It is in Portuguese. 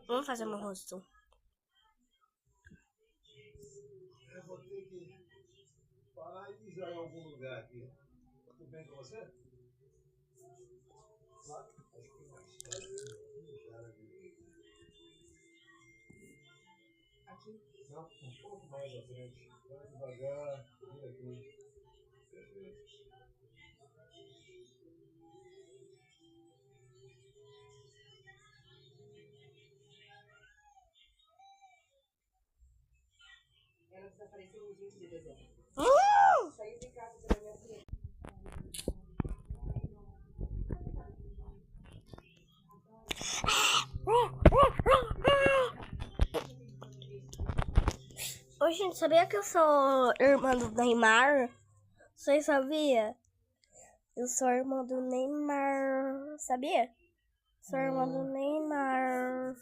Vamos fazer meu rosto. Eu vou ter que parar e mijar em algum lugar aqui. Tudo bem com você? Claro. Acho que mais fácil mijar ali. Aqui? Não, um pouco mais à frente. Vai devagar, vira aqui. Perfeito. Ela desapareceu em 20 de dezembro. Uh! Saiu de casa pela minha filha. Ô, gente, sabia que eu sou irmã do Neymar? Vocês sabiam? Eu sou irmã do Neymar. Sabia? Sou irmã do Neymar.